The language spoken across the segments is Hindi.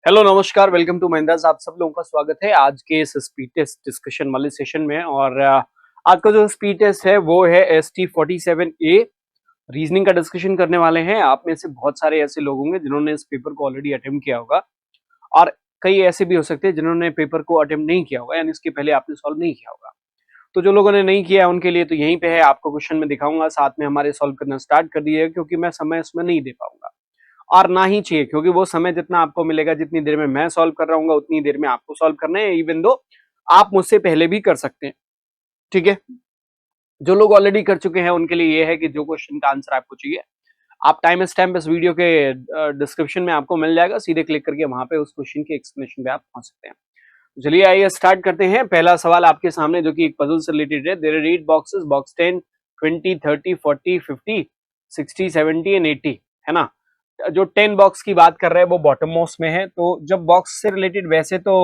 हेलो नमस्कार, वेलकम टू महिंद्रास। आप सब लोगों का स्वागत है आज के इस स्पीड टेस्ट डिस्कशन वाले सेशन में। और आज का जो स्पीड टेस्ट है वो है ST47A रीजनिंग का डिस्कशन करने वाले हैं। आप में से बहुत सारे ऐसे लोग होंगे जिन्होंने इस पेपर को ऑलरेडी अटेम्प्ट किया होगा और कई ऐसे भी हो सकते हैं जिन्होंने पेपर को अटेम्प्ट नहीं किया होगा, यानी इसके पहले आपने सॉल्व नहीं किया होगा। तो जो लोगों ने नहीं किया है उनके लिए तो यहीं पे है, आपको क्वेश्चन में दिखाऊंगा, साथ में हमारे सॉल्व करना स्टार्ट कर दिए, क्योंकि मैं समय इसमें नहीं दे पाऊंगा और ना ही चाहिए, क्योंकि वो समय जितना आपको मिलेगा, जितनी देर में मैं सॉल्व कर रहा हूँ उतनी देर में आपको सॉल्व करना है, इवन दो आप मुझसे पहले भी कर सकते हैं। ठीक है, जो लोग ऑलरेडी कर चुके हैं उनके लिए ये है कि जो क्वेश्चन का आंसर आपको चाहिए, आप टाइम स्टैम्प इस वीडियो के डिस्क्रिप्शन में आपको मिल जाएगा, सीधे क्लिक करके वहां पे उस क्वेश्चन के एक्सप्लेनेशन पे आप पहुंच सकते हैं। चलिए आइए स्टार्ट करते हैं। पहला सवाल आपके सामने जो कि एक पजल से रिलेटेड है। There are 8 boxes, box 10, 20, 30, 40, 50, 60, 70 and 80, है ना। जो 10 बॉक्स की बात कर रहे हैं वो बॉटम मोस्ट में है। तो जब बॉक्स से रिलेटेड, वैसे तो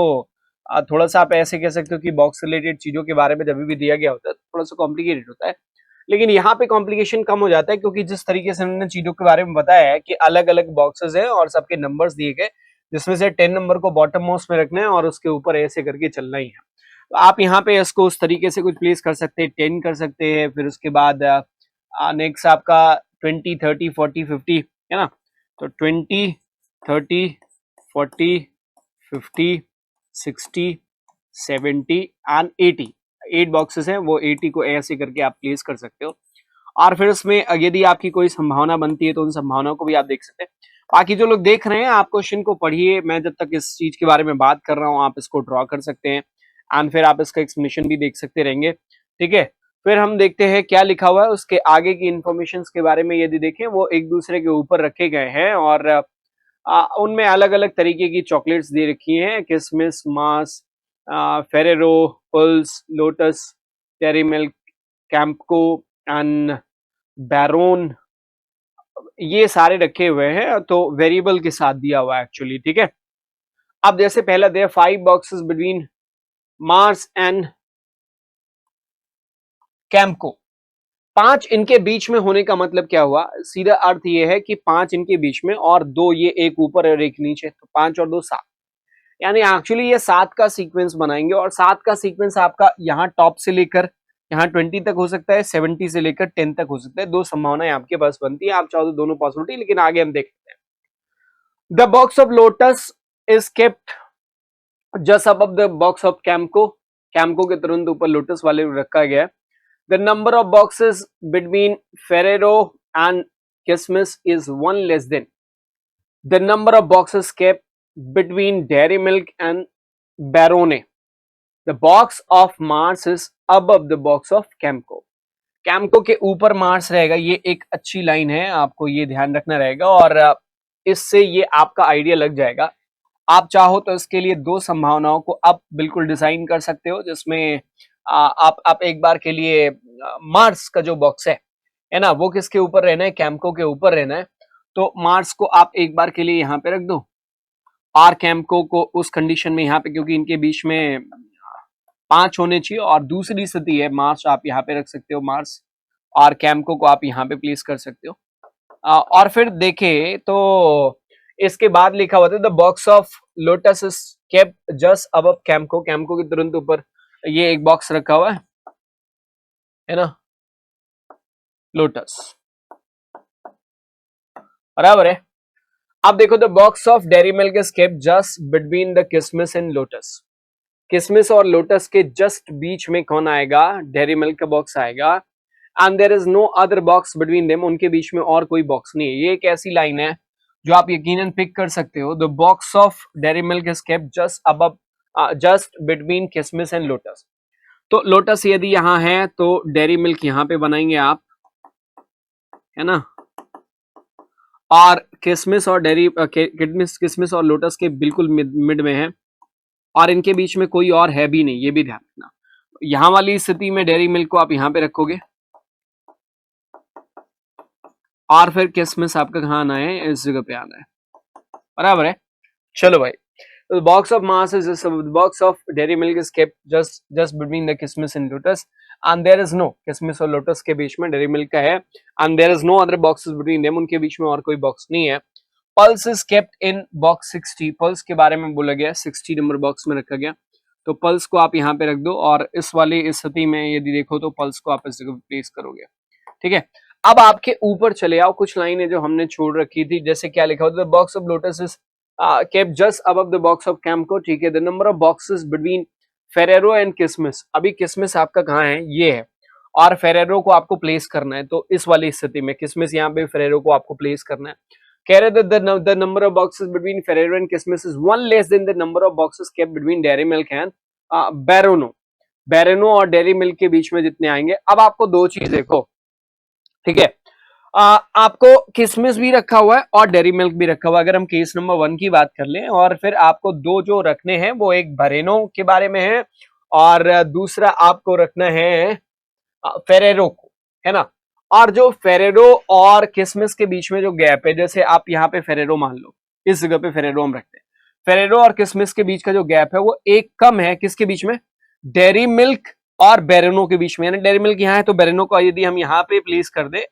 थोड़ा सा आप ऐसे कह सकते हो कि बॉक्स से रिलेटेड चीजों के बारे में जब भी दिया गया होता है थोड़ा सा कॉम्प्लिकेटेड होता है, लेकिन यहाँ पे कॉम्प्लिकेशन कम हो जाता है, क्योंकि जिस तरीके से उन्होंने चीजों के बारे में बताया है कि अलग अलग बॉक्सेस है और सबके नंबर्स दिए गए, जिसमें से 10 नंबर को बॉटम मोस्ट में रखना है और उसके ऊपर ऐसे करके चलना ही है। तो आप यहाँ पे इसको उस तरीके से कुछ प्लेस कर सकते हैं, 10 कर सकते हैं, फिर उसके बाद नेक्स्ट आपका 20, 30, 40, 50, है ना। तो 20, 30, 40, 50, 60, 70 एंड 80, 8 बॉक्सेस हैं, वो 80 को ऐसे करके आप प्लेस कर सकते हो। और फिर उसमें यदि आपकी कोई संभावना बनती है तो उन संभावनाओं को भी आप देख सकते हैं। बाकी जो लोग देख रहे हैं आप क्वेश्चन को पढ़िए, मैं जब तक इस चीज के बारे में बात कर रहा हूँ आप इसको ड्रॉ कर सकते हैं एंड फिर आप इसका एक्सप्लेनेशन भी देख सकते रहेंगे। ठीक है, फिर हम देखते हैं क्या लिखा हुआ है, उसके आगे की इंफॉर्मेशन के बारे में यदि देखें वो एक दूसरे के ऊपर रखे गए हैं और उनमें अलग अलग तरीके की चॉकलेट्स दे रखी हैं, Kismis, Mars, Ferrero, Pulse, Lotus, Dairy Milk, Campco and Barone, ये सारे रखे हुए हैं। तो वेरिएबल के साथ दिया हुआ है एक्चुअली। ठीक है, अब जैसे पहला दे 5 बॉक्सेस बिटवीन मार्स एंड कैम्पको, 5 इनके बीच में होने का मतलब क्या हुआ, सीधा अर्थ ये है कि 5 इनके बीच में और 2 ये एक ऊपर और एक नीचे, तो 5 और 2 7, यानी एक्चुअली ये 7 का सीक्वेंस बनाएंगे। और 7 का सीक्वेंस आपका यहाँ टॉप से लेकर यहाँ 20 तक हो सकता है, 70 से लेकर 10 तक हो सकता है। दो संभावनाएं आपके पास बनती है, आप चाहो तो दोनों पॉसिबिलिटी, लेकिन आगे हम देखते हैं। The box of Lotus is kept just above the box of Campco, Campco के तुरंत ऊपर लोटस वाले रखा गया है। The number of boxes between Ferrero and Kismis is 1 less than the number of boxes kept between Dairy Milk and Barone. The box of Mars is above the box of Campco. Campco के ऊपर मार्स रहेगा, ये एक अच्छी लाइन है, आपको ये ध्यान रखना रहेगा और इससे ये आपका आइडिया लग जाएगा। आप चाहो तो इसके लिए दो संभावनाओं को आप बिल्कुल डिजाइन कर सकते हो, जिसमें आप एक बार के लिए मार्स का जो बॉक्स है ना, वो किसके ऊपर रहना है, कैम्पको के ऊपर रहना है। तो मार्स को आप एक बार के लिए यहाँ पे रख दो और कैम्पको को उस कंडीशन में यहाँ पे, क्योंकि इनके बीच में 5 होने चाहिए, और दूसरी स्थिति है मार्स आप यहाँ पे रख सकते हो, मार्स और कैम्पको को आप यहाँ पे प्लेस कर सकते हो। और फिर देखें तो इसके बाद लिखा हुआ था the box of Lotus is kept just above Campco, Campco के तुरंत ऊपर ये एक बॉक्स रखा हुआ है ना, लोटस, बराबर है। अब देखो the box of Dairy Milk is kept just between the kismis and lotus, किसमिस और लोटस के जस्ट बीच में कौन आएगा, डेयरी मिल्क का बॉक्स आएगा। And there is no other box between them, उनके बीच में और कोई बॉक्स नहीं है। ये एक ऐसी लाइन है जो आप यकीनन पिक कर सकते हो। The box of Dairy Milk is kept just above just between किसमिस एंड लोटस। तो लोटस यदि यहाँ है तो डेयरी मिल्क यहाँ पे बनाएंगे आप, है ना, और किसमिस और डेयरी किसमिस और लोटस के बिल्कुल मिड में है, और इनके बीच में कोई और है भी नहीं, ये भी ध्यान रखना। यहाँ वाली स्थिति में डेयरी मिल्क को आप यहाँ पे रखोगे और फिर किसमिस आपका कहाँ आना है, इस जगह पे आना है, बराबर है। चलो भाई, the box of mass is the box of dairy milk is kept just between the kismis and lotus, and there is no kismis और lotus के बीच में dairy milk का है, and there is no other boxes between them, उनके बीच में और कोई बॉक्स नहीं है। Pulse is kept in box 60, pulse के बारे में बोला गया 60 नंबर बॉक्स में रखा गया, तो पल्स को आप यहाँ पे रख दो और इस वाली स्थिति में यदि देखो तो पल्स को आप इस जगह प्लेस करोगे, ठीक है। अब आपके ऊपर चले आओ, कुछ लाइनें जो हमने छोड़ रखी थी, जैसे क्या लिखा होता है, box of Lotus is kept just above the box of Campco, ठीक है। The number of boxes between Ferrero and Kismis, अभी किसमिस आपका कहाँ है, ये है, और फेरेरो को आपको प्लेस करना है, तो इस वाली स्थिति में किसमिस यहाँ पे, फेरेरो को आपको प्लेस करना है। कह रहे the number of boxes between Ferrero and Christmas is one less than the number of boxes kept between Dairy Milk and Barono, Barono और Dairy Milk के बीच में जितने आएंगे। अब आपको दो चीज देखो, ठीक है, आपको किसमिस भी रखा हुआ है और डेयरी मिल्क भी रखा हुआ है। अगर हम केस नंबर 1 की बात कर लें, और फिर आपको दो जो रखने हैं वो एक बरेनो के बारे में है और दूसरा आपको रखना है फेरेरो को, है ना। और जो फेरेरो और किसमिस के बीच में जो गैप है, जैसे आप यहाँ पे फेरेरो मान लो, इस जगह पे फेरेरो हम रखते हैं, फेरेरो और किसमिस के बीच का जो गैप है वो एक कम है, किसके बीच में, डेयरी मिल्क और बेरेनो के बीच में, यानी डेयरी मिल्क यहाँ है तो बेरेनो को यदि हम यहाँ पे प्लेस कर दे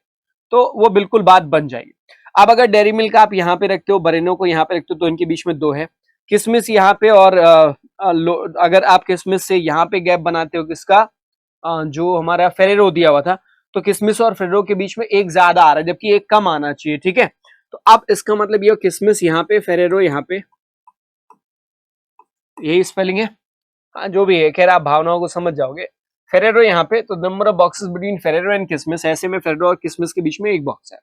तो वो बिल्कुल बात बन जाएगी। अब अगर डेयरी मिल्क आप यहाँ पे रखते हो, बेरेनो को यहाँ पे रखते हो, तो इनके बीच में दो है, किसमिस यहाँ पे, और अगर आप किसमिस से यहाँ पे गैप बनाते हो किसका, जो हमारा फेरेरो दिया हुआ था, तो किसमिस और फेरेरो के बीच में एक ज्यादा आ रहा है जबकि एक कम आना चाहिए, ठीक है। तो अब इसका मतलब ये किसमिस यहाँ पे, फेरेरो यहाँ पे, यही स्पेलिंग है, हाँ जो भी है, खैर आप भावनाओं को समझ जाओगे। फेरेरो यहाँ पे, तो number of boxes between Ferrero and किसमिस, ऐसे में फेरेरो और किसमिस के बीच में एक बॉक्स है,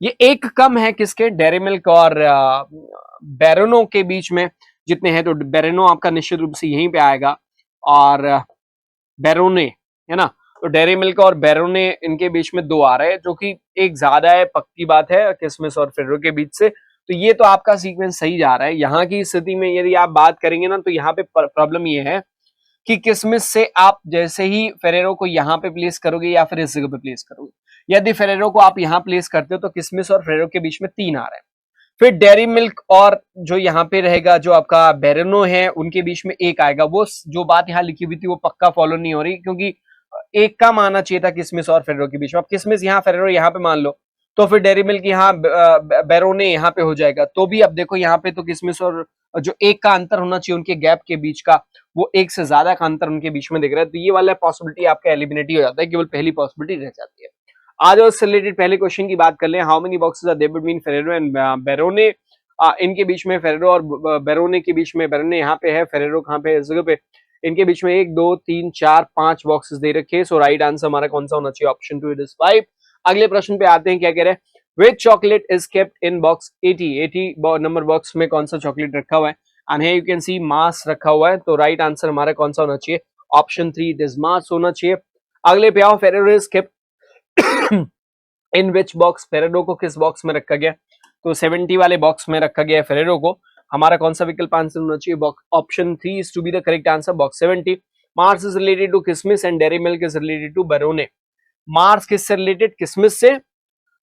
ये एक कम है किसके, डेयरी मिल्क और बेरेनो के बीच में जितने हैं, तो बेरेनो आपका निश्चित रूप से यहीं पे आएगा और बेरोने, है ना। तो डेयरी मिल्क और बेरोने इनके बीच में दो आ रहे हैं, जो कि एक ज्यादा है, पक्की बात है, किसमिस और फेरेरो के बीच से। तो ये तो आपका सीक्वेंस सही जा रहा है। यहाँ की स्थिति में यदि आप बात करेंगे ना, तो यहाँ पे प्रॉब्लम ये है कि किसमिस से आप जैसे ही फेरेरो को यहाँ पे प्लेस करोगे या फिर इस जगह पे प्लेस करोगे, यदि फेरेरो को आप यहाँ प्लेस करते हो तो किसमिस और फेरेरो के बीच में 3 आ रहे हैं। फिर डेयरी मिल्क और जो यहाँ पे रहेगा जो आपका बेरेनो है, उनके बीच में एक आएगा। वो जो बात यहाँ लिखी हुई थी वो पक्का फॉलो नहीं हो रही, क्योंकि एक का माना चाहिए था किसमिस और फेरेरो के बीच में। अब किसमिस यहाँ, फेरेरो यहाँ पे मान लो, तो फिर डेयरी मिल्क यहाँ, बेरोने यहाँ पे हो जाएगा। तो भी अब देखो यहाँ पे तो किसमिस और जो एक का अंतर होना चाहिए उनके गैप के बीच का, वो एक से ज्यादा का अंतर उनके बीच में दिख रहा है। तो ये वाला पॉसिबिलिटी आपका एलिमिनेट हो जाता है, केवल पहली पॉसिबिलिटी रह जाती है। आज उससे रिलेटेड पहले क्वेश्चन की बात कर लें, how many boxes are there between Ferrero and Barone, इनके बीच में, फेरेरो और बेरोने के बीच में, बेरोने यहाँ पे है, फेरेरो कहाँ पे है, इस जगह पे, इनके बीच में 1 2 3 4 5 बॉक्सेस दे रखे हैं। सो राइट आंसर हमारा कौन सा होना चाहिए, ऑप्शन 2 इट इज 5। अगले प्रश्न पे आते हैं, क्या कह रहे हैं, which chocolate is kept in box 80 number box में कौन सा चॉकलेट रखा हुआ है, and here you can see Mars रखा हुआ है। तो राइट आंसर हमारा कौन सा होना चाहिए, ऑप्शन 3 इट इज मास होना चाहिए। अगले पे आओ, Ferrero is kept in which box, Ferrero को किस बॉक्स में रखा गया, तो 70 वाले बॉक्स में रखा गया है फेरेरो को। हमारा कौन सा विकल्प आंसर होना चाहिए, option 3 is to be the correct answer, box 70। Mars is related to Kismis and Dairy Milk is related to Barone. Mars किससे रिलेटेड, किसमिस से,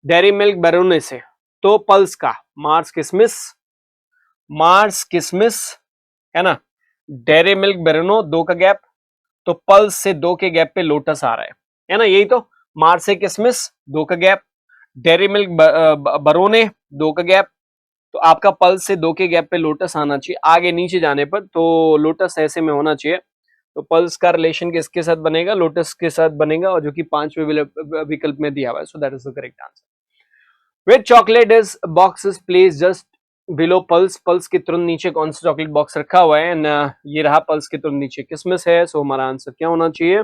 डेयरी मिल्क बेरोने से। तो पल्स का, मार्स किसमिस, है ना, डेयरी मिल्क बेरोनो, 2 का गैप, तो पल्स से 2 के गैप पे लोटस आ रहा है ना, यही तो, मार्स से किसमिस 2 का गैप, डेयरी मिल्क बरोने 2 का गैप, तो आपका पल्स से 2 के गैप पे लोटस आना चाहिए आगे नीचे जाने पर, तो लोटस ऐसे में होना चाहिए। तो पल्स का रिलेशन किसके साथ बनेगा, लोटस के साथ बनेगा, और जो कि 5वें विकल्प में दिया हुआ है। सो that is the correct answer. Which chocolate is box is place just below pulse, pulse के तुरंत नीचे कौन सा चॉकलेट बॉक्स रखा हुआ है, एंड ये रहा पल्स के तुरंत नीचे किसमिस है। सो हमारा आंसर क्या होना चाहिए,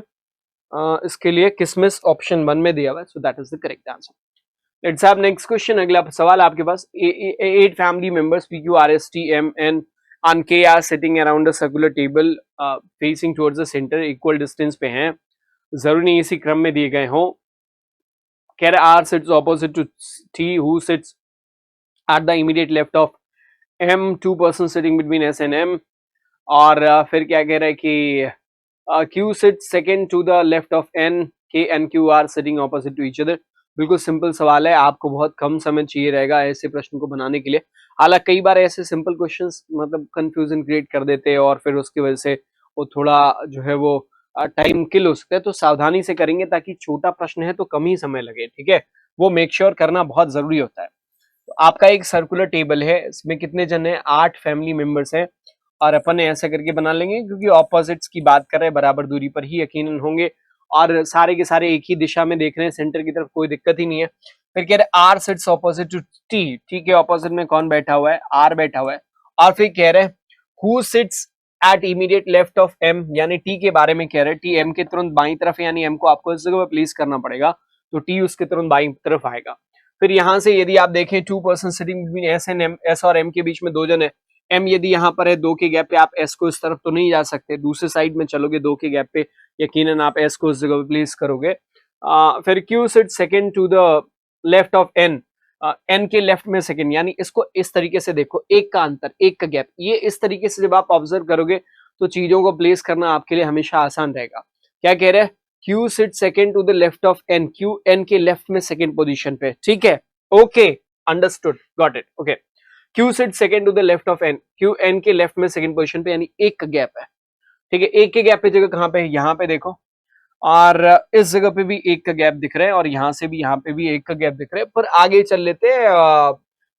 इसके लिए किसमिस ऑप्शन 1 में दिया हुआ है। सो that is the correct answer. Let's have next question. अगला सवाल आपके पास, 8 family members PQ RS T M N and K are sitting around a circular table facing towards the center, equal distance पे हैं, जरूरी नहीं इसी क्रम में दिए गए हों। कह रहे R sits opposite to T, who sits at the immediate left of M, 2 persons sitting between S and M, और फिर क्या कह रहा है कि Q sits second to the left of N, K and Q are sitting opposite to each other। बिल्कुल सिंपल सवाल है, आपको बहुत कम समय चाहिए रहेगा ऐसे प्रश्न को बनाने के लिए। हालांकि कई बार ऐसे सिंपल क्वेश्चंस मतलब कंफ्यूजन क्रिएट कर देते हैं और फिर उसकी वजह से वो थोड़ा जो है वो टाइम किल हो सकता है, तो सावधानी से करेंगे ताकि छोटा प्रश्न है तो कम ही समय लगे, ठीक है, वो मेक श्योर करना बहुत जरूरी होता है। तो आपका एक सर्कुलर टेबल है, इसमें कितने जन है, 8 फैमिली मेंबर्स हैं और अपन ने ऐसा करके बना लेंगे क्योंकि ऑपोजिट्स की बात कर रहे हैं, बराबर दूरी पर ही यकीनन होंगे और सारे के सारे एक ही दिशा में देख रहे हैं, सेंटर की तरफ, कोई दिक्कत ही नहीं है। फिर कह रहे R sits opposite to T, ठीक है, ऑपोजिट में कौन बैठा हुआ है, आर बैठा हुआ है। और फिर कह रहे हैं who sits at immediate left of M, यानी टी के बारे में कह रहे हैं, टी एम के तुरंत बाई तरफ, यानी एम को आपको इस जगह पर प्लेस करना पड़ेगा, तो टी उसके तुरंत बाई तरफ आएगा। फिर यहां से यदि आप देखें 2 person sitting between S and M, S और एम के बीच में 2 जन है, एम यदि यहाँ पर है 2 के गैप पे, आप एस को इस तरफ तो नहीं जा सकते, दूसरे साइड में चलोगे 2 के गैप पे, यकीनन आप एस को इस जगह पे प्लेस करोगे। फिर Q sit second to the left of N, N के लेफ्ट में सेकंड, यानी इसको इस तरीके से देखो, एक का अंतर, एक का गैप, ये इस तरीके से जब आप ऑब्जर्व करोगे तो चीजों को प्लेस करना आपके लिए हमेशा आसान रहेगा। क्या कह रहे हैं, Q sit second to the left of N, Q N के लेफ्ट में सेकंड पोजीशन पे, ठीक है, okay, understood, got it, okay. Q sit second to the left of N, Q N के लेफ्ट में सेकंड पोजीशन पे, यानी एक का गैप है, ठीक है, एक के गैप पे जगह कहां पे है, यहाँ पे देखो, और इस जगह पे भी एक का गैप दिख रहा है और यहां से भी, यहाँ पे भी एक का गैप दिख रहा है। पर आगे चल लेते हैं,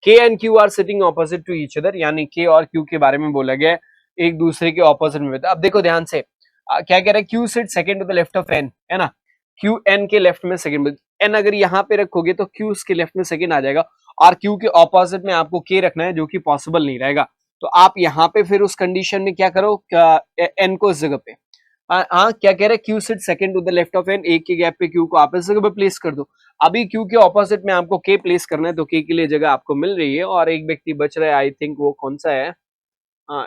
K and Q are sitting opposite to each other, यानी के और क्यू के बारे में बोला गया है, एक दूसरे के ऑपोजिट में। अब देखो ध्यान से, क्या कह रहा है, Q sit second to the left of N, है ना, क्यू एन के लेफ्ट में सेकंड, एन अगर यहाँ पे रखोगे तो क्यू उसके लेफ्ट में सेकंड आ जाएगा, और क्यू के ऑपोजिट में आपको के रखना है, जो कि पॉसिबल नहीं रहेगा। तो आप यहाँ पे फिर उस कंडीशन में क्या करो, एन को इस जगह पे, हाँ क्या कह रहे हैं, Q sit second to the left of N, एक के गैप पे क्यू को आप इस जगह पे प्लेस कर दो। अभी क्यू के ऑपोजिट में आपको के प्लेस करना है, तो के के लिए जगह आपको मिल रही है, और एक व्यक्ति बच रहा है, आई थिंक वो कौन सा है,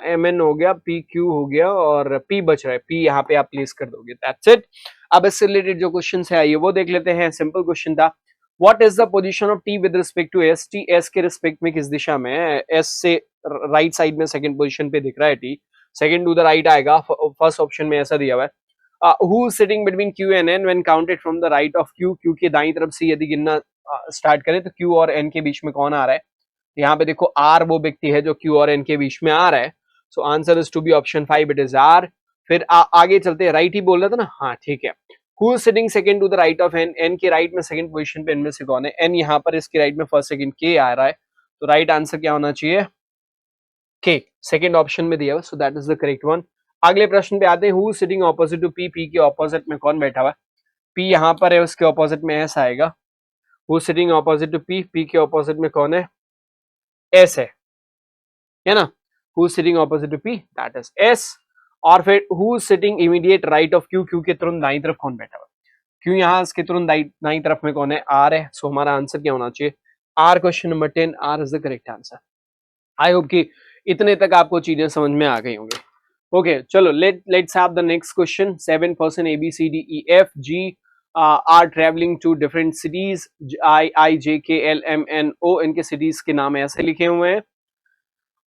एम एन हो गया, पी क्यू हो गया, और पी बच रहा है, पी यहाँ पे आप प्लेस कर दोगे, दैट्स इट। अब इससे रिलेटेड जो क्वेश्चन है आइए वो देख लेते हैं। सिंपल क्वेश्चन था, what is the position of T with respect to S, T S के रिस्पेक्ट में किस दिशा में है, एस से राइट साइड में सेकंड पोजीशन पे दिख रहा है T, second to the right आएगा, फर्स्ट ऑप्शन में ऐसा दिया हुआ है। Who sitting between Q and N when counted from the right of Q, Q के दाईं तरफ से यदि गिनना स्टार्ट करें तो क्यू और एन के बीच में कौन आ रहा है, यहाँ पे देखो आर वो व्यक्ति है जो क्यू और एन के बीच में आ रहा है, so answer is to be option 5, it is R. फिर आगे चलते हैं, राइट ही बोल रहा था ना, हाँ ठीक है। Who sitting second to the right of N, N के राइट में सेकंड पोजीशन पे इनमें से कौन है, एन यहाँ पर इसके राइट में फर्स्ट सेकंड के आ रहा है, तो राइट आंसर क्या होना चाहिए, के, सेकंड ऑप्शन में दिया हुआ, so that is the correct one. अगले प्रश्न पे आते हैं, who sitting opposite to P, P के ऑपोजिट में कौन बैठा हुआ है, पी यहाँ पर है, उसके ऑपोजिट में एस आएगा। Who sitting opposite to P, P के ऑपोजिट में कौन है, एस है ना, who sitting opposite to P, that is S. और फिर who sitting immediate right of Q, Q के तुरंत दाईं तरफ कौन बैठा हुआ है, क्यू यहाँ इसके तुरंत दाईं तरफ में कौन है, आर है, सो हमारा आंसर क्या होना चाहिए, R. Question number 10, R is the correct answer. I hope कि इतने तक आपको चीजें समझ में आ गई होंगी। ओके चलो, let's have the next question. 7 person A B C D E F G are travelling to different cities, I I J K L M N O, इनके सिटीज के नाम ऐसे लिखे हुए हैं,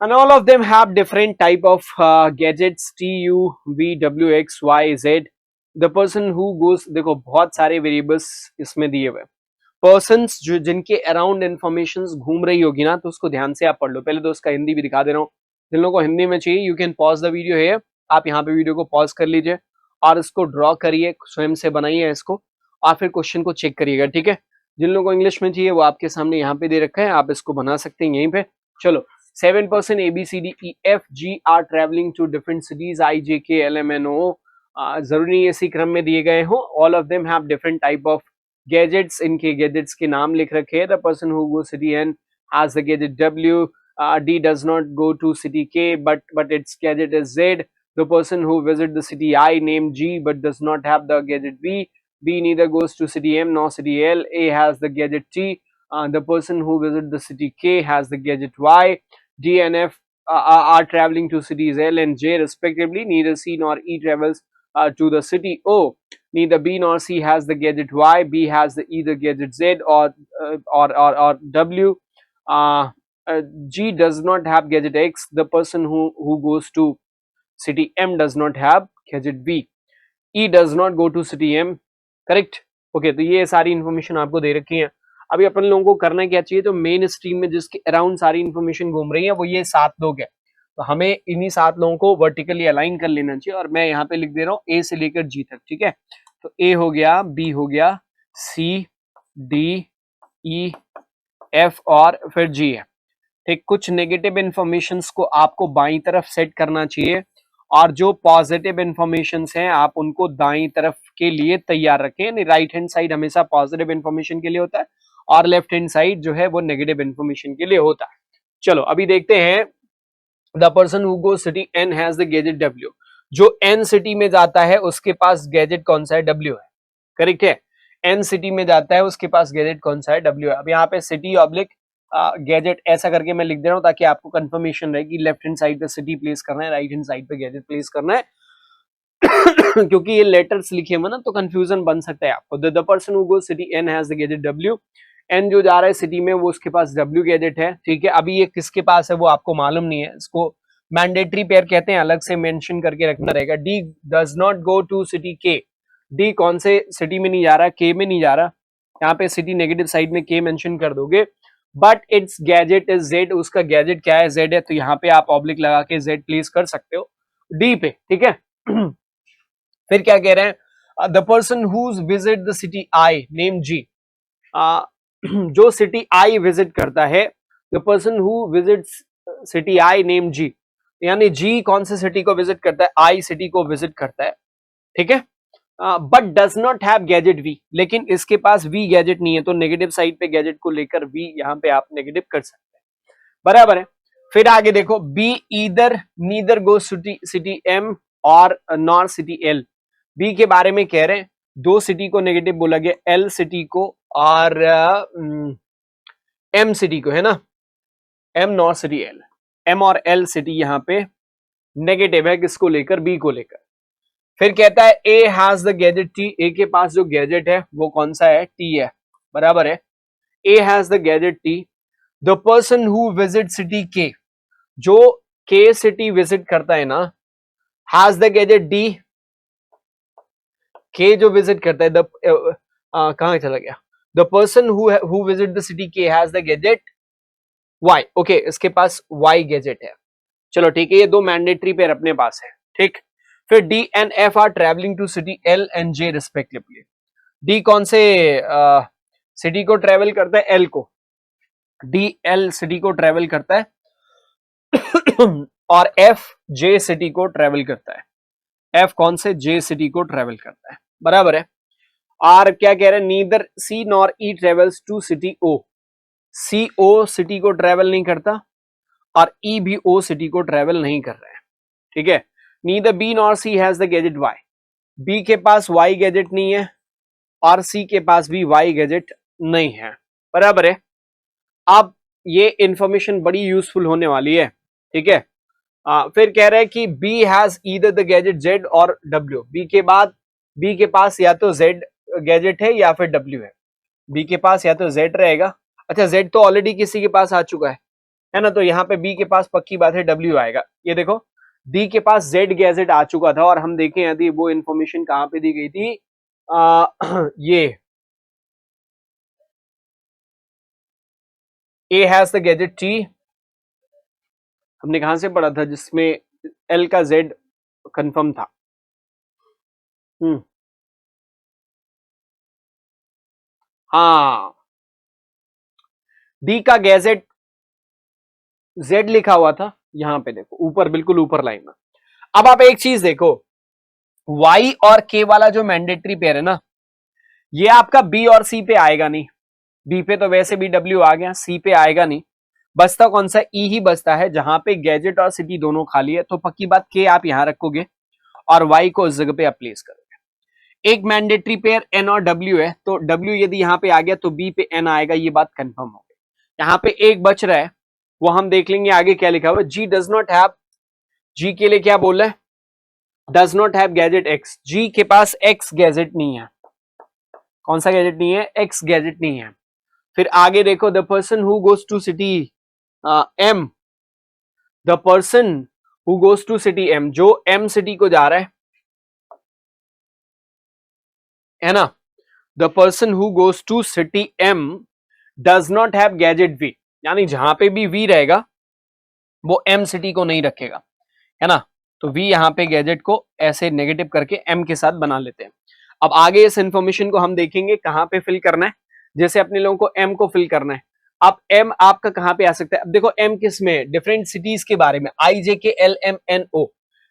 and all of them have different type of gadgets, T U V W X Y Z। the person who goes, देखो बहुत सारे वेरिएबल्स इसमें दिए हुए, पर्सन्स जो जिनके अराउंड इंफॉर्मेशन घूम रही होगी ना, तो उसको ध्यान से आप पढ़ लो। पहले तो उसका हिंदी भी दिखा दे रहा हूँ, जिन लोगों को हिंदी में चाहिए you can pause the video है, आप यहाँ पे वीडियो को पॉज कर लीजिए और इसको ड्रॉ करिए, स्वयं से बनाइए इसको, और फिर क्वेश्चन को चेक करिएगा, ठीक है। जिन लोगों को इंग्लिश में चाहिए वो आपके सामने यहाँ पे दे रखा है, आप इसको बना सकते हैं यहीं पे। चलो, 7 person A B C D E F G are traveling to different cities, I J K L M N O, जरूरी नहीं इसी क्रम में दिए गए हो, all of them have different type of gadgets, इनके gadgets के नाम लिख रखे हैं। the person who goes city N has the gadget W, D does not go to city K but its gadget is Z, the person who visit the city I named G but does not have the gadget B, B neither goes to city M nor city L, A has the gadget T, the person who visits the city K has the gadget Y, D and F are traveling to cities L and J respectively, neither C nor E travels to the city O, neither B nor C has the gadget Y, B has the either gadget Z or W, G does not have gadget X, the person who goes to city M does not have gadget B, E does not go to city M, correct. Okay, तो ये सारी इंफॉर्मेशन आपको दे रखी है। अभी अपन लोगों को करना क्या चाहिए, तो मेन स्ट्रीम में जिसके अराउंड सारी इंफॉर्मेशन घूम रही है वो ये 7 लोग हैं, तो हमें इन्हीं 7 लोगों को वर्टिकली अलाइन कर लेना चाहिए, और मैं यहाँ पे लिख दे रहा हूँ ए से लेकर जी तक, ठीक है। तो ए हो गया, बी हो गया, सी डी ई F और फिर G है। ठीक, कुछ नेगेटिव इंफॉर्मेशंस को आपको बाईं तरफ सेट करना चाहिए और जो पॉजिटिव इंफॉर्मेशंस हैं आप उनको दाईं तरफ के लिए तैयार रखें। यानी राइट हैंड साइड हमेशा पॉजिटिव इंफॉर्मेशन के लिए होता है और लेफ्ट हैंड साइड जो है वो नेगेटिव इंफॉर्मेशन के लिए होता है। चलो अभी देखते हैं, the person who goes city N has the gadget W. जो एन सिटी में जाता है उसके पास गैजेट कौन सा है? डब्ल्यू है। करेक्ट है, एन सिटी में जाता है उसके पास गैजेट कौन सा है? डब्ल्यू है। अब यहाँ पे सिटी ऑब्लिक गैजेट ऐसा करके मैं लिख दे रहा हूँ ताकि आपको कंफर्मेशन रहे कि लेफ्ट हैंड साइड पे सिटी प्लेस करना है, राइट हैंड साइड पे गैजेट प्लेस करना है। क्योंकि ये लेटर्स लिखे हुए ना तो कंफ्यूजन बन सकता है आपको। The person who goes city N has the gadget W. N जो जा रहा है सिटी में वो उसके पास डब्ल्यू गैजेट है। ठीक है, अभी ये किसके पास है वो आपको मालूम नहीं है, इसको मैंडेटरी पेयर कहते हैं, अलग से मेंशन करके रखना रहेगा। D does not go to city K. D कौन से सिटी में नहीं जा रहा? के में नहीं जा रहा। यहाँ पे सिटी नेगेटिव साइड में के मेंशन कर दोगे। But it's gadget is Z, उसका गैजेट क्या है? जेड है, तो यहाँ पे आप ऑब्लिक लगा के जेड प्लेस कर सकते हो डी पे। ठीक है, फिर क्या कह रहे हैं? The person whose visit the city I name G. जो सिटी आई विजिट करता है, the person who visits city I name G, यानी जी कौन से सिटी को विजिट करता है? आई सिटी को विजिट करता है। ठीक है, but does not have gadget V, लेकिन इसके पास वी गैजेट नहीं है, तो नेगेटिव साइड पे गैजेट को लेकर वी यहाँ पे आप नेगेटिव कर सकते हैं। बराबर है। फिर आगे देखो, B either neither go city M और नॉर सिटी एल। बी के बारे में कह रहे हैं, दो सिटी को नेगेटिव बोला गया, एल सिटी को और एम सिटी को, है ना, M nor city L. M और एल सिटी यहाँ पे नेगेटिव है, किसको लेकर? बी को लेकर। फिर कहता है A has the gadget T. A के पास जो गैजेट है वो कौन सा है? टी है। बराबर है, A has the gadget T. The person who visit city के, जो के सिटी विजिट करता है ना, हैज द गैजेट डी। के जो विजिट करता है, कहां चला गया? The person who visit the city K has the gadget Y. Okay, इसके पास वाई गैजेट है। चलो ठीक है, ये दो मैंडेटरी पेयर अपने पास है। ठीक, फिर D and F are travelling to city L and J respectively. D कौन से सिटी को ट्रेवल करता है? एल को। डी एल सिटी को ट्रेवल करता है और एफ जे सिटी को ट्रेवल करता है। एफ कौन से? जे सिटी को ट्रेवल करता है। बराबर है। आर क्या कह रहे हैं? Neither C nor E travels to city O. C O city को ट्रेवल नहीं करता और ई भी ओ सिटी को ट्रेवल नहीं कर रहे हैं। ठीक है, neither B nor C has the gadget Y. B के पास वाई गैजेट नहीं है और सी के पास भी वाई गैजेट नहीं है। बराबर है। अब ये इंफॉर्मेशन बड़ी यूजफुल होने वाली है। ठीक है, फिर कह रहे हैं कि B has either the gadget Z और डब्ल्यू। बी के बाद बी के पास या तो जेड गैजेट है या फिर डब्ल्यू है। बी के पास या तो जेड रहेगा। अच्छा, जेड तो ऑलरेडी किसी के पास आ चुका है ना, तो यहाँ पे बी के पास पक्की बात है डब्ल्यू आएगा। ये देखो, डी के पास जेड गैजेट आ चुका था और हम देखें यदि वो इंफॉर्मेशन कहां पे दी गई थी, ये ए हैज द गैजेट टी, हमने कहां से पढ़ा था, जिसमें एल का जेड कंफर्म था। हाँ, डी का गैजेट जेड लिखा हुआ था, यहां पे देखो ऊपर, बिल्कुल ऊपर लाइन में। अब आप एक चीज देखो, वाई और के वाला जो मैंडेटरी पेयर है ना, ये आपका बी और सी पे आएगा नहीं। बी पे तो वैसे भी डब्ल्यू आ गया, सी पे आएगा नहीं। बचता कौन सा? ई ही बचता है, जहां पे गैजेट और सिटी दोनों खाली है, तो पक्की बात के आप यहां रखोगे और वाई को उस जगह पे आप प्लेस करोगे। एक मैंडेटरी पेयर एन और डब्ल्यू है, तो डब्ल्यू यदि यहां पे आ गया तो बी पे एन आएगा, ये बात कंफर्म हो गई। यहां पे एक बच रहा है, वो हम देख लेंगे आगे क्या लिखा हुआ। G does not have, G के लिए क्या बोल रहा है? Does not have gadget X. G के पास एक्स गैजेट नहीं है। कौन सा गैजेट नहीं है? एक्स गैजेट नहीं है। फिर आगे देखो, the person who goes to city M, the person who goes to city M, जो एम सिटी को जा रहा है ना, the person who goes to city M does not have gadget V, यानी जहां पे भी वी रहेगा वो एम सिटी को नहीं रखेगा, है ना, तो वी यहां पे गैजेट को ऐसे नेगेटिव करके एम के साथ बना लेते हैं। अब आगे इस इंफॉर्मेशन को हम देखेंगे कहां पे फिल करना है। जैसे अपने लोगों को एम को फिल करना है, अब एम आपका कहां पे आ सकता है? अब देखो एम किस में, डिफरेंट सिटीज के बारे में, IJKLMNO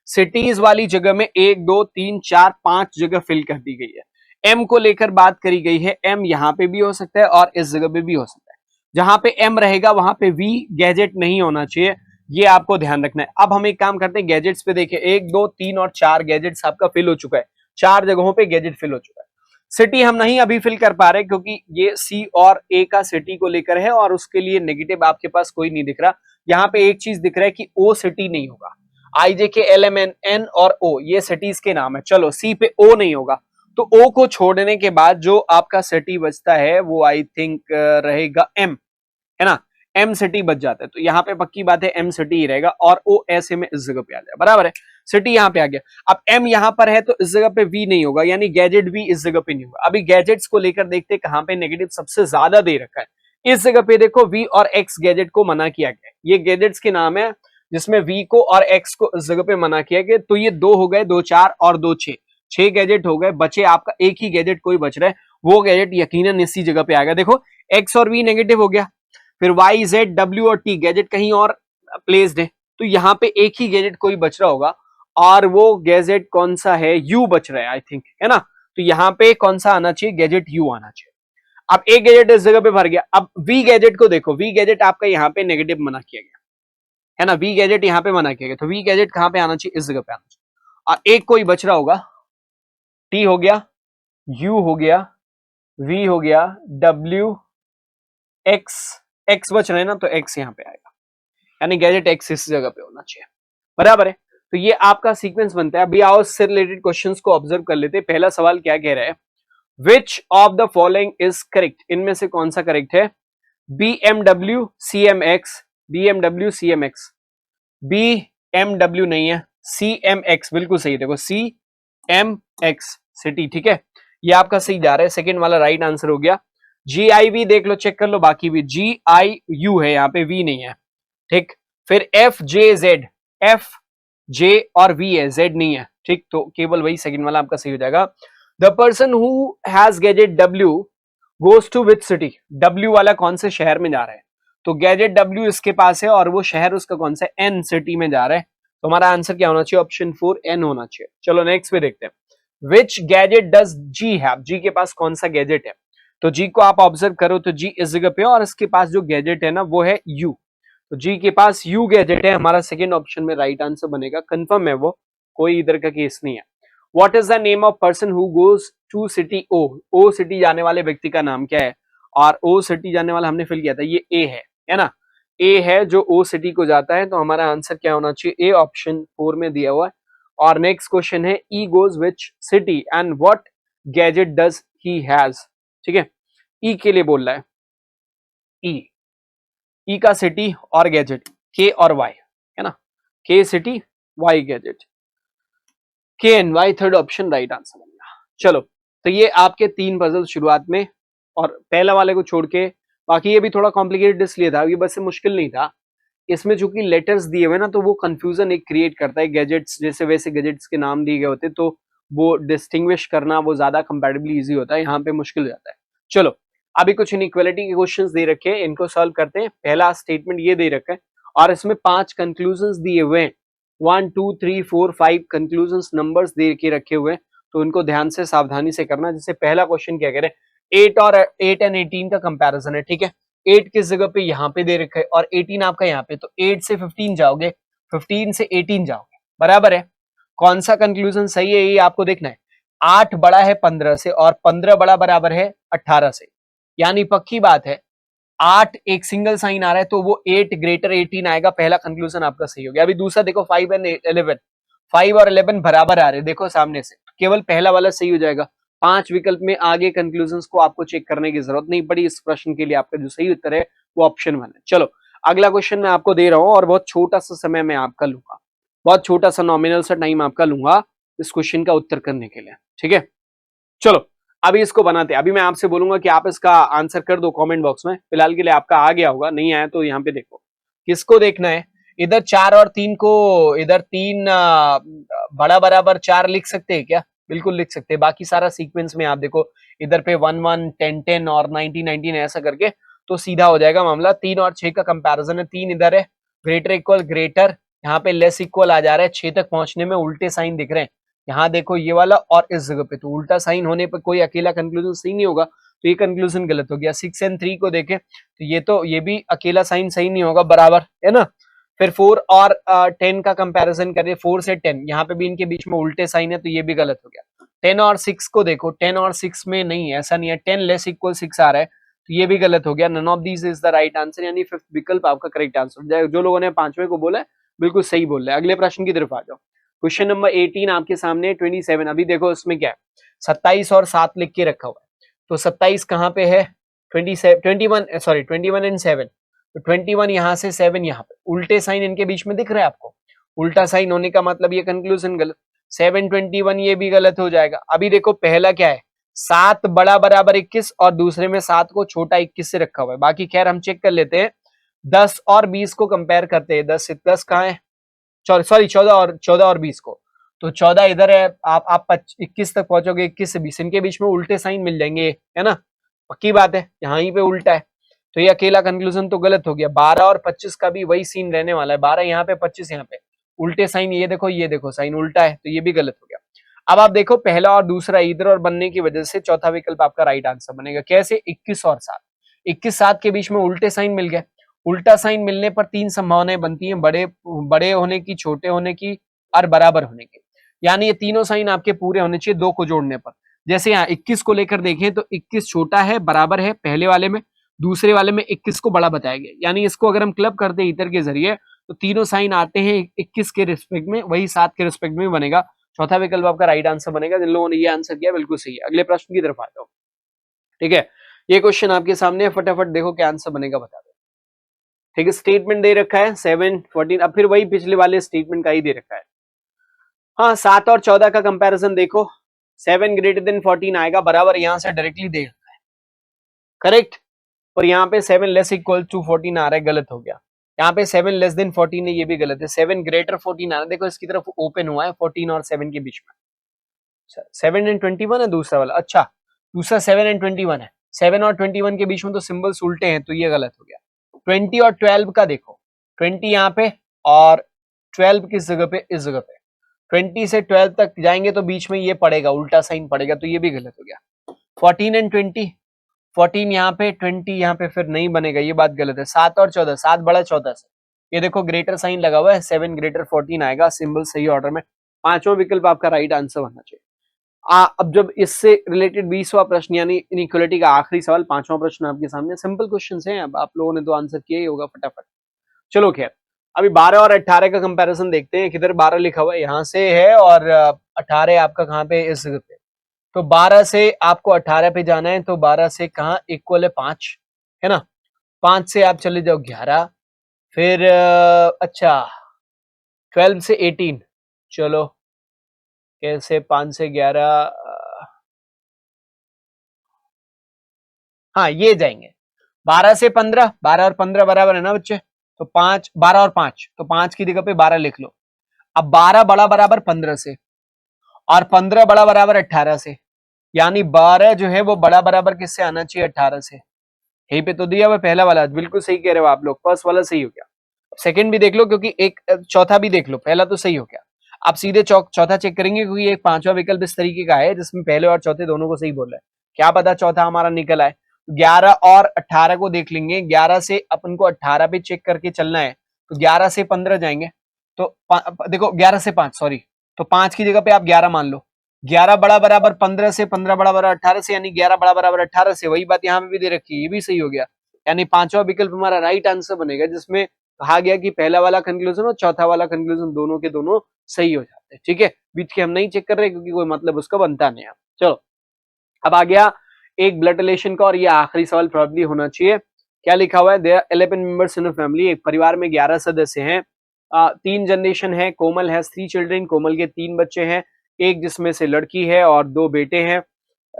सिटीज वाली जगह में 1 2 3 4 5 जगह फिल कर दी गई है। एम को लेकर बात करी गई है, एम यहां पे भी हो सकता है और इस जगह पे भी हो सकता है। जहां पे एम रहेगा वहां पे वी गैजेट नहीं होना चाहिए, ये आपको ध्यान रखना है। अब हम एक काम करते हैं, गैजेट्स पे देखिए 1 2 3 और 4 गैजेट्स आपका फिल हो चुका है, 4 जगहों पे गैजेट फिल हो चुका है। सिटी हम नहीं अभी फिल कर पा रहे क्योंकि ये सी और ए का सिटी को लेकर है और उसके लिए नेगेटिव आपके पास कोई नहीं दिख रहा। यहाँ पे एक चीज दिख रहा है कि ओ सिटी नहीं होगा, IJKLMNN और ओ ये सिटीज के नाम है। चलो सी पे ओ नहीं होगा, तो ओ को छोड़ने के बाद जो आपका सिटी बचता है वो आई थिंक रहेगा एम, है ना, एम सिटी बच जाता है। तो यहाँ पे पक्की बात है एम सिटी ही रहेगा और ओ ऐसे में इस जगह पे आ जाए, बराबर है, सिटी यहाँ पे आ गया। अब एम यहाँ पर है तो इस जगह पे वी नहीं होगा, यानी गैजेट भी इस जगह पे नहीं होगा। अभी गैजेट्स को लेकर देखते हैं कहां पे नेगेटिव सबसे ज्यादा दे रखा है। इस जगह पे देखो वी और एक्स गैजेट को मना किया गया है, ये गैजेट्स के नाम है जिसमें वी को और एक्स को इस जगह पे मना किया गया। तो ये 2 हो गए, 2 4 और 2 6, 6 गैजेट हो गए, बचे आपका एक ही गैजेट कोई बच रहा है, वो गैजेट यकीनन इसी जगह पे आएगा। देखो एक्स और वी नेगेटिव हो गया, फिर वाई जेड डब्ल्यू और टी गैजेट कहीं और प्लेस्ड है, तो यहाँ पे एक ही गैजेट कोई बच रहा होगा और वो गैजेट कौन सा है, यू बच रहा है आई थिंक, है ना। तो यहाँ पे कौन सा आना चाहिए, गैजेट यू आना चाहिए। अब एक गैजेट इस जगह पे भर गया। अब वी गैजेट को देखो, वी गैजेट आपका यहाँ पे नेगेटिव मना किया गया है ना, वी गैजेट यहाँ पे मना किया गया, तो वी गैजेट कहां पे आना चाहिए, इस जगह पे आना चाहिए। और एक कोई बच रहा होगा, टी हो गया, यू हो गया, वी हो गया, डब्ल्यू, एक्स, एक्स बच रहे हैं ना, तो एक्स यहाँ पे आएगा, यानी गैजेट एक्स इस जगह पे होना चाहिए, बराबर है। तो ये आपका सीक्वेंस बनता है। अभी आओ इससे रिलेटेड क्वेश्चंस को ऑब्जर्व कर लेते हैं। पहला सवाल क्या कह रहा है, which of the following is correct, इनमें से कौन सा करेक्ट है, BMW CMX, BMW CMX, BMW नहीं है, CMX बिल्कुल सही, देखो CMX सिटी, ठीक है, ये आपका सही जा रहा है, सेकंड वाला राइट आंसर हो गया। GIV देख लो, चेक कर लो, बाकी भी GIU है, यहाँ पे V नहीं है, ठीक। फिर FJZ, F J और V है, Z नहीं है, ठीक, तो केवल वही सेकंड वाला आपका सही हो जाएगा। The person who has gadget W goes to which city, W वाला कौन से शहर में जा रहा है, तो गैजेट W इसके पास है और वो शहर उसका कौन सा, N सिटी में जा रहा है, तो हमारा आंसर क्या होना चाहिए, ऑप्शन 4 N होना चाहिए। चलो नेक्स्ट पे देखते हैं, which gadget does G have, G के पास कौन सा गैजेट है, तो G को आप ऑब्जर्व करो तो G इस जगह पे, और इसके पास जो गैजेट है ना वो है U, तो जी के पास यू गैजेट है, हमारा सेकंड ऑप्शन में राइट आंसर बनेगा, कंफर्म है वो, कोई इधर का केस नहीं है। What is the name of person who goes to city O, O city जाने वाले व्यक्ति का नाम क्या है, और ओ सिटी जाने वाला हमने फिल किया था, ये ए है ना, ए है जो ओ सिटी को जाता है, तो हमारा आंसर क्या होना चाहिए, ए ऑप्शन 4 में दिया हुआ है। और नेक्स्ट क्वेश्चन है, E goes which city and what gadget does he has, ठीक है, ई के लिए बोल रहा है, ई का सिटी और गैजेट के और वाई, है ना, K city Y gadget, K and Y, third option right answer बनेगा। चलो तो ये आपके 3 पजल शुरुआत में, और पहला वाले को छोड़ के बाकी ये भी थोड़ा कॉम्प्लिकेटेड इसलिए था, ये बस से मुश्किल नहीं था, इसमें चूंकि लेटर्स दिए हुए ना तो वो कंफ्यूजन एक क्रिएट करता है, गैजेट्स जैसे वैसे गैजेट्स के नाम दिए गए होते तो वो डिस्टिंग्विश करना वो ज्यादा कंपैरेटिवली इजी होता है, यहाँ पे मुश्किल हो जाता है। चलो अभी कुछ इनइक्वालिटी के क्वेश्चंस दे रखे हैं, इनको सॉल्व करते हैं। पहला स्टेटमेंट ये दे रखा है और इसमें 5 कंक्लूजन्स दिए हुए हैं, 1 2 3 4 5 कंक्लूजन्स नंबर्स दे के रखे हुए हैं, तो इनको ध्यान से सावधानी से करना। जैसे पहला क्वेश्चन क्या कह रहे हैं, 8 एंड 18 का कंपैरिजन है, ठीक है, 8 किस जगह पे, यहाँ पे दे रखा है, और 18 आपका यहाँ पे, तो 8 से 15 जाओगे, 15 से 18 जाओगे, बराबर है। कौन सा कंक्लूजन सही है ये आपको देखना है। 8 बड़ा है 15 से और 15 बड़ा बराबर है 18 से, यानी पक्की बात है 8 एक सिंगल साइन आ रहा है तो वो 8 ग्रेटर 18 आएगा, पहला कंक्लूजन आपका सही हो गया। अभी दूसरा देखो 5 एंड 11, 5 और 11 बराबर आ रहे हैं, देखो सामने से, केवल पहला वाला सही हो जाएगा। 5 विकल्प में आगे कंक्लूजन्स को आपको चेक करने की जरूरत नहीं पड़ी, इस प्रश्न के लिए आपका जो सही उत्तर है वो ऑप्शन 1 है। चलो अगला क्वेश्चन मैं आपको दे रहा हूं और बहुत छोटा सा समय मैं आपका लूंगा, बहुत छोटा सा नॉमिनल सा टाइम आपका लूंगा इस क्वेश्चन का उत्तर करने के लिए, ठीक है। चलो अभी इसको बनाते हैं, अभी मैं आपसे बोलूंगा कि आप इसका आंसर कर दो कमेंट बॉक्स में, फिलहाल के लिए आपका आ गया होगा, नहीं आया तो यहाँ पे देखो किसको देखना है। इधर 4 और 3 को, इधर 3 बड़ा बराबर 4 लिख सकते हैं क्या, बिल्कुल लिख सकते हैं। बाकी सारा सीक्वेंस में आप देखो, इधर पे 1 1 10 10 और 90 19 ऐसा करके तो सीधा हो जाएगा मामला। 3 और 6 का कंपैरिजन है, 3 इधर है, ग्रेटर इक्वल ग्रेटर, यहाँ पे लेस इक्वल आ जा रहा है, 6 तक पहुंचने में उल्टे साइन दिख रहे हैं। यहाँ देखो ये वाला और इस जगह पे, तो उल्टा साइन होने पर कोई अकेला कंक्लूजन सही नहीं होगा, तो ये कंक्लूजन गलत हो गया। 6 एंड 3 को देखें तो ये भी अकेला साइन सही नहीं होगा, बराबर है ना। फिर 4 और 10 का कंपैरिजन करें, 4 से 10, यहाँ पे भी इनके बीच में उल्टे साइन है, तो ये भी गलत हो गया। 10 और 6 को देखो, 10 और 6 में नहीं है, ऐसा नहीं है, 10 लेस इक्वल 6 आ रहा है, तो ये भी गलत हो गया। None of these is the right answer, यानी फिफ्थ विकल्प आपका करेक्ट आंसर। जो लोगों ने पांचवें को बोला है बिल्कुल सही बोल रहे हैं। अगले प्रश्न की तरफ आ जाओ। क्वेश्चन नंबर 18 आपके सामने, 27। अभी देखो इसमें क्या है, 27 और 7 लिख के रखा हुआ है, तो 27 कहाँ पे है, 21 एंड 7, तो 21 यहाँ से 7 यहाँ पे, उल्टे साइन इनके बीच में दिख रहा है आपको, उल्टा साइन होने का मतलब ये कंक्लूजन गलत। 7 21 ये भी गलत हो जाएगा। अभी देखो पहला क्या है, 7 बड़ा बराबर 21 और दूसरे में 7 को छोटा 21 से रखा हुआ है। बाकी खैर हम चेक कर लेते हैं, 10 और 20 को कंपेयर करते हैं। 10 कहाँ है, सॉरी 14 और 20 को, तो 14 इधर है, आप 21 तक पहुंचोगे, 21 से 20 इनके बीच में उल्टे साइन मिल जाएंगे, है ना, पक्की बात है, यहाँ ही पे उल्टा है, तो ये अकेला कंक्लूजन तो गलत हो गया। 12 और 25 का भी वही सीन रहने वाला है, 12 यहाँ पे 25 यहाँ पे, उल्टे साइन, ये देखो साइन उल्टा है, तो ये भी गलत हो गया। अब आप देखो पहला और दूसरा इधर और बनने की वजह से चौथा विकल्प आपका राइट आंसर बनेगा। कैसे, 21 और 7, 21 7 के बीच में उल्टे साइन मिल गए। उल्टा साइन मिलने पर 3 संभावनाएं बनती हैं, बड़े होने की, छोटे होने की और बराबर होने की, यानी ये तीनों साइन आपके पूरे होने चाहिए 2 को जोड़ने पर। जैसे यहाँ 21 को लेकर देखें तो 21 छोटा है, बराबर है पहले वाले में, दूसरे वाले में 21 को बड़ा बताया गया, यानी इसको अगर हम क्लब करते हैं इतर के जरिए तो तीनों साइन आते हैं 21 के रिस्पेक्ट में, वही 7 के रिस्पेक्ट में बनेगा। चौथा विकल्प आपका राइट आंसर बनेगा। जिन लोगों ने ये आंसर किया बिल्कुल सही है। अगले प्रश्न की तरफ आ जाओ। ठीक है, ये क्वेश्चन आपके सामने है, फटाफट देखो क्या आंसर बनेगा, बता दो। ठीक है, स्टेटमेंट दे रखा है 7 14, अब फिर वही पिछले वाले स्टेटमेंट का ही दे रखा है। हाँ, 7 और 14 का कंपैरिजन देखो, 7 ग्रेटर देन 14 आएगा, बराबर यहां से डायरेक्टली दे रखा है, करेक्ट, और यहाँ पे 7 लेस इक्वल टू 14 आ रहा है, गलत हो गया। यहाँ पे 7 लेस देन 14 है, ये भी गलत है। 7 ग्रेटर 14 आ रहा है, देखो इसकी तरफ ओपन हुआ है 14 और 7 के बीच में। 7 एंड 21 है दूसरा वाला, अच्छा दूसरा 7 एंड 21 है, 7 और 21 के बीच में तो सिंबल्स उल्टे हैं, तो ये गलत हो गया। 20 और 12 का देखो, 20 यहाँ पे और 12 किस जगह पे, इस जगह पे, 20 से 12 तक जाएंगे तो बीच में ये पड़ेगा, उल्टा साइन पड़ेगा, तो ये भी गलत हो गया। 14 एंड 20, 14 यहाँ पे, 20 यहाँ पे, फिर नहीं बनेगा, ये बात गलत है। 7 और 14, 7 बड़ा 14 से, ये देखो ग्रेटर साइन लगा हुआ है, 7 ग्रेटर 14 आएगा, सिंबल सही ऑर्डर में। पांचवा विकल्प आपका राइट आंसर बनना चाहिए। अब जब इससे रिलेटेड 20वां प्रश्न यानी इनइक्वालिटी का आखिरी सवाल, पांचवा प्रश्न आपके सामने, सिंपल क्वेश्चन है, अब आप लोगों ने तो आंसर किया ही होगा फटाफट। चलो खैर, अभी 12 और 18 का कंपैरिजन देखते हैं। किधर 12 लिखा हुआ है, यहाँ से है, और 18 आपका कहाँ पे, इस जगह पे, तो 12 से आपको 18 पे जाना है, तो 12 से कहाँ इक्वल है 5, है ना, 5 से आप चले जाओ 11, फिर अच्छा 12 से 18, चलो कैसे 5 से 11, हाँ ये जाएंगे, 12 से 15, 12 और 15 बराबर है ना बच्चे, तो 5, 12 और 5, तो 5 की जगह पे 12 लिख लो। अब 12 बड़ा बराबर 15 से, और 15 बड़ा बराबर 18 से, यानी 12 जो है वो बड़ा बराबर किससे आना चाहिए, 18 से। यहीं पे तो दिया हुआ पहला वाला, बिल्कुल सही कह रहे हो आप लोग, फर्स्ट वाला सही हो गया। सेकंड भी देख लो, क्योंकि एक चौथा भी देख लो, पहला तो सही हो गया। आप सीधे चौथा चेक करेंगे, क्योंकि एक पांचवा विकल्प इस तरीके का है जिसमें पहले और चौथे दोनों को सही बोल रहा है, क्या पता चौथा हमारा निकल आए। 11 और 18 को देख लेंगे, 11 से अपन को 18 पे चेक करके चलना है, तो 11 से 15 जाएंगे, तो देखो 11 से 5, सॉरी, तो 5 की जगह पे आप 11 मान लो, 11 बड़ा बराबर 15 से, 15 बड़ा बराबर 18 से, यानी 11 बड़ा बराबर 18 से, वही बात यहाँ पे भी दे रखी है, ये भी सही हो गया। यानी पांचवा विकल्प हमारा राइट आंसर बनेगा, जिसमें कहा गया कि पहला वाला कंक्लूजन और चौथा वाला कंक्लूजन दोनों के दोनों सही हो जाते हैं। ठीक है, बीच के हम नहीं चेक कर रहे क्योंकि कोई मतलब उसका बनता नहीं है। चलो, अब आ गया एक ब्लड रिलेशन का, और ये आखिरी सवाल प्रोबेबली होना चाहिए। क्या लिखा हुआ है, there 11 members in a family, एक परिवार में 11 सदस्य हैं, 3 जनरेशन है, कोमल हैज 3 चिल्ड्रन, कोमल के 3 बच्चे हैं, एक जिसमें से लड़की है और 2 बेटे हैं,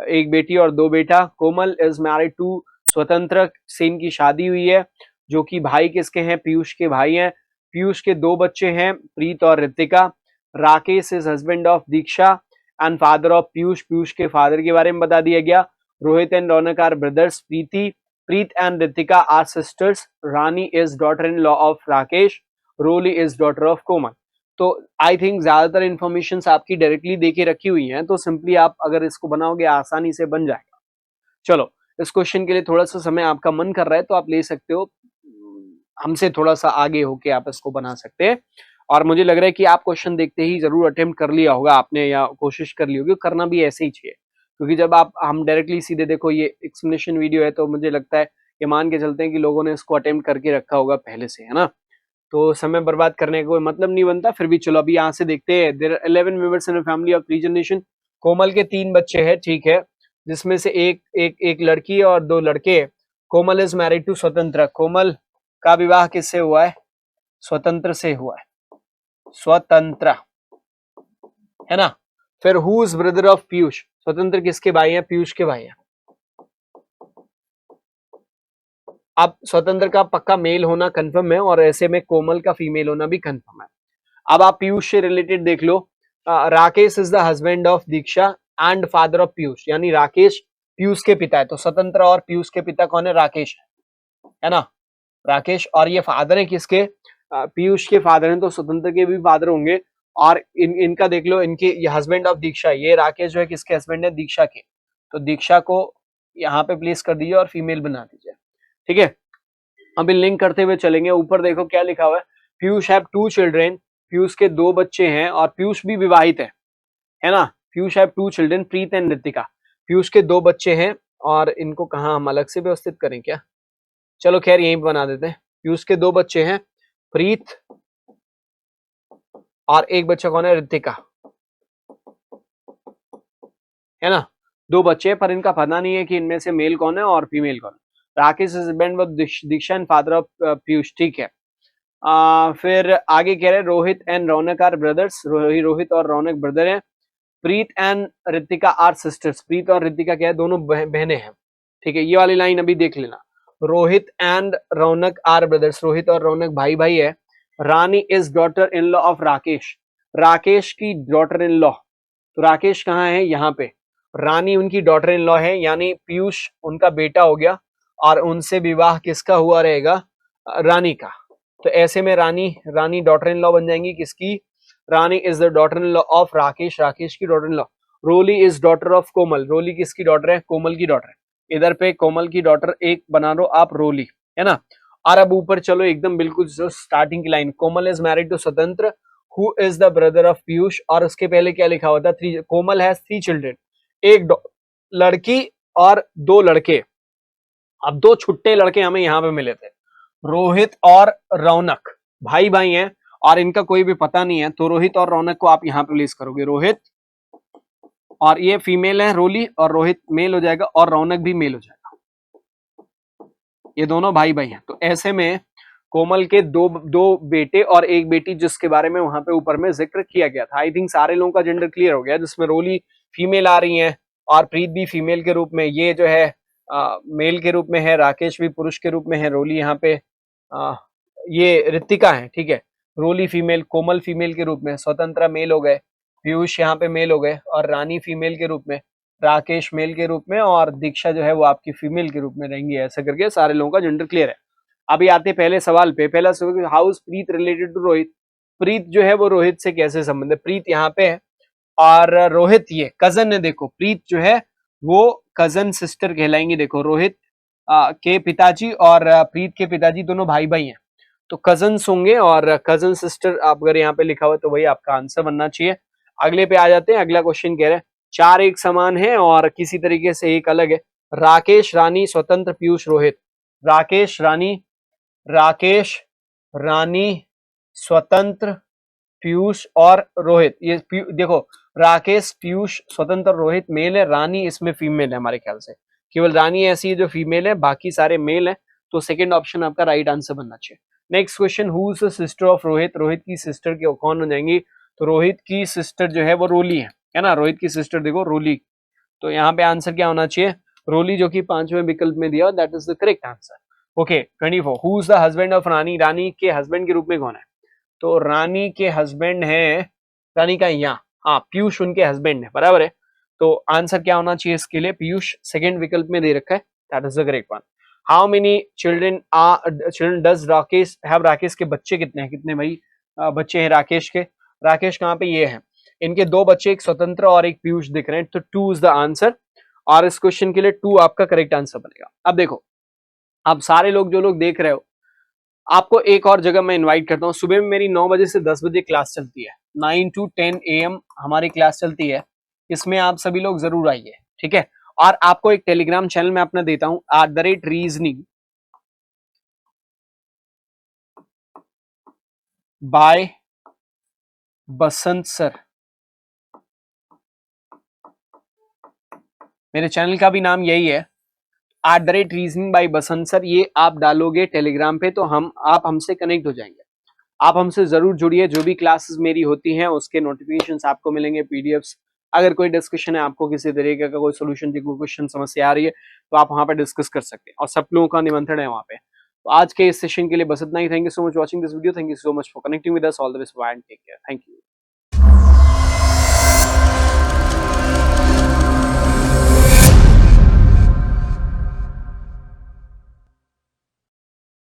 एक बेटी और 2 बेटा। कोमल इज मैरिड टू स्वतंत्र से इनकी शादी हुई है, जो कि भाई किसके हैं, पीयूष के भाई हैं। पीयूष के 2 बच्चे हैं, प्रीत और Ritika. Rakesh is husband of Diksha and father of Piyush, Piyush के फादर के बारे में बता दिया गया। Rohit and Raunak are brothers, Preeti Preet and Ritika are sisters, Rani is daughter in law of Rakesh, Roli is daughter of Komal. तो आई थिंक ज्यादातर इंफॉर्मेशन आपकी डायरेक्टली देके रखी हुई हैं, तो सिंपली आप अगर इसको बनाओगे आसानी से बन जाएगा। चलो, इस क्वेश्चन के लिए थोड़ा सा समय आपका मन कर रहा है तो आप ले सकते हो, हमसे थोड़ा सा आगे होके आप इसको बना सकते हैं। और मुझे लग रहा है कि आप क्वेश्चन देखते ही जरूर अटेम्प्ट कर लिया होगा आपने, या कोशिश कर ली होगी, करना भी ऐसे ही चाहिए। क्योंकि जब आप हम डायरेक्टली सीधे देखो ये एक्सप्लेनेशन वीडियो है, तो मुझे लगता है ये मान के चलते हैं कि लोगों ने इसको अटेम्प्ट करके रखा होगा पहले से, है ना। तो समय बर्बाद करने का कोई मतलब नहीं बनता। फिर भी चलो अभी यहाँ से देखते हैं। There are 11 members in a family of 3 generation. Komal के 3 बच्चे हैं, ठीक है, जिसमें से एक लड़की और 2 लड़के। कोमल इज मैरिड टू स्वतंत्र। कोमल का विवाह किससे हुआ है? स्वतंत्र से हुआ है, स्वतंत्र, है ना। फिर who is brother of Piyush? स्वतंत्र किसके भाई हैं? पीयूष के भाई हैं। अब स्वतंत्र का पक्का मेल होना कंफर्म है, और ऐसे में कोमल का फीमेल होना भी कंफर्म है। अब आप पीयूष से रिलेटेड देख लो। Rakesh is the husband of Diksha and father of Piyush, यानी राकेश पीयूष के पिता है। तो स्वतंत्र और पीयूष के पिता कौन है? राकेश है ना, राकेश। और ये फादर है किसके? पीयूष के फादर हैं, तो स्वतंत्र के भी फादर होंगे। और इनका देख लो, इनके ये हस्बैंड ऑफ दीक्षा, ये राकेश जो है किसके हस्बैंड है? दीक्षा के। तो दीक्षा को यहाँ पे प्लेस कर दीजिए और फीमेल बना दीजिए, ठीक है। अभी लिंक करते हुए चलेंगे। ऊपर देखो क्या लिखा हुआ है, पीयूष हैव 2 चिल्ड्रेन। पीयूष के 2 बच्चे हैं और पीयूष भी विवाहित है ना। Piyush have 2 children, Preet and Ritika. Piyush के 2 बच्चे हैं, और इनको कहाँ हम अलग से व्यवस्थित करें क्या? चलो खैर यहीं बना देते हैं। पीयूष के 2 बच्चे हैं, प्रीत, और एक बच्चा कौन है? रितिका, है ना। 2 बच्चे हैं, पर इनका पता नहीं है कि इनमें से मेल कौन है और फीमेल कौन है। Rakesh is husband of Diksha and father of Piyush, ठीक है। फिर आगे कह रहे हैं Rohit and Raunak are brothers. Rohit और रौनक ब्रदर हैं। Preet and Ritika are sisters. Preet और रितिका क्या है? दोनों बहनें हैं, ठीक है। ये वाली लाइन अभी देख लेना। Rohit and Raunak are brothers, Rohit और रौनक भाई भाई है। Rani is daughter in law of Rakesh, Rakesh की डॉटर इन लॉ। तो राकेश कहाँ है? यहाँ पे। रानी उनकी डॉटर इन लॉ है, यानी पीयूष उनका बेटा हो गया, और उनसे विवाह किसका हुआ रहेगा? रानी का। तो ऐसे में रानी डॉटर इन लॉ बन जाएंगी किसकी? Rani is the daughter in law of Rakesh, Rakesh की daughter in law. Roli is daughter of Komal, Roli किसकी डॉटर है? कोमल की डॉटर है। इधर पे कोमल की डॉटर एक बना लो आप, रोली, है ना। और अब ऊपर चलो एकदम बिल्कुल स्टार्टिंग की line, Komal is married to Swatantra who is the brother of Piyush. और उसके पहले क्या लिखा हुआ था? 3, कोमल हैज 3 चिल्ड्रेन, एक लड़की और 2 लड़के। अब 2 छुट्टे लड़के हमें यहाँ पे मिले थे, रोहित और रौनक, भाई भाई हैं, और इनका कोई भी पता नहीं है। तो रोहित और रौनक को आप यहाँ पे प्लेस करोगे, रोहित, और ये फीमेल है रोली, और रोहित मेल हो जाएगा, और रौनक भी मेल हो जाएगा। ये दोनों भाई भाई हैं। तो ऐसे में कोमल के दो बेटे और एक बेटी, जिसके बारे में वहां पे ऊपर में जिक्र किया गया था। आई थिंक सारे लोगों का जेंडर क्लियर हो गया, जिसमें रोली फीमेल आ रही है, और प्रीत भी फीमेल के रूप में, ये जो है मेल के रूप में है, राकेश भी पुरुष के रूप में है, रोली यहाँ पे ये रितिका है, ठीक है। रोली फीमेल, कोमल फीमेल के रूप में, स्वतंत्र मेल हो गए, पीयूष यहाँ पे मेल हो गए, और रानी फीमेल के रूप में, राकेश मेल के रूप में, और दीक्षा जो है वो आपकी फीमेल के रूप में रहेंगी। ऐसा करके सारे लोगों का जेंडर क्लियर है। अभी आते पहले सवाल पे। पहला सवाल, how is Preet related to Rohit? Preet जो है वो रोहित से कैसे संबंध है? प्रीत यहाँ पे है, और रोहित ये कजन है। देखो प्रीत जो है वो कजन सिस्टर कहलाएंगी। देखो रोहित के पिताजी और प्रीत के पिताजी दोनों भाई भाई हैं, तो कजन्स होंगे, और कजन सिस्टर आप अगर यहाँ पे लिखा हुआ तो वही आपका आंसर बनना चाहिए। अगले पे आ जाते हैं। अगला क्वेश्चन कह रहे हैं 4 एक समान है और किसी तरीके से एक अलग है। राकेश, रानी, स्वतंत्र, पीयूष, रोहित। राकेश, राकेश, रानी, स्वतंत्र, पीयूष और रोहित। ये देखो, राकेश, पीयूष, स्वतंत्र, रोहित मेल है, रानी इसमें फीमेल है हमारे ख्याल से। केवल रानी ऐसी है जो फीमेल है, बाकी सारे मेल है। तो सेकंड ऑप्शन आपका राइट आंसर बनना चाहिए। Next question, who is the sister of Rohit? Rohit की सिस्टर के कौन हो जाएंगी? तो रोहित की सिस्टर जो है वो रोली है ना। रोहित की सिस्टर देखो रोली। तो यहाँ पे आंसर क्या होना चाहिए? रोली, जो कि 5वें विकल्प में दिया, that is the correct answer. Okay, 24, who is the husband of Rani? Rani के हस्बैंड के रूप में कौन है? तो रानी के हस्बैंड है, रानी का यहाँ, हाँ, पीयूष उनके हस्बैंड है, बराबर है। तो आंसर क्या होना चाहिए इसके लिए? पीयूष सेकंड विकल्प में दे रखा है, that is the correct one. How many children does Rakesh have, Rakesh के बच्चे कितने हैं, कितने भाई बच्चे हैं राकेश के। राकेश कहाँ पे, ये हैं, इनके 2 बच्चे, एक स्वतंत्र और एक पीयूष दिख रहे हैं, तो 2 इज द आंसर, और इस क्वेश्चन के लिए 2 आपका करेक्ट आंसर बनेगा। अब देखो, आप सारे लोग जो लोग देख रहे हो, आपको एक और जगह मैं इनवाइट करता हूँ। सुबह में मेरी 9 बजे से 10 बजे क्लास चलती है, 9 to 10 AM हमारी क्लास चलती है, इसमें आप सभी लोग जरूर आइए, ठीक है। और आपको एक टेलीग्राम चैनल मैं अपना देता हूँ, @reasoning बाय बसंत सर। मेरे चैनल का भी नाम यही है, @reasoning बाय बसंत सर। ये आप डालोगे टेलीग्राम पे तो आप हमसे कनेक्ट हो जाएंगे। आप हमसे जरूर जुड़िए, जो भी क्लासेस मेरी होती हैं उसके नोटिफिकेशंस आपको मिलेंगे, पीडीएफ्स। अगर कोई डिस्कशन है, आपको किसी तरीके का कोई सोल्यूशन की कोई क्वेश्चन समस्या आ रही है, तो आप वहां पे डिस्कस कर सकते हैं, और सब लोगों का निमंत्रण है वहां पे। तो आज के इस सेशन के लिए बस इतना ही। Thank you so much watching this video, thank you so much for connecting with us, all the best and take care, thank you.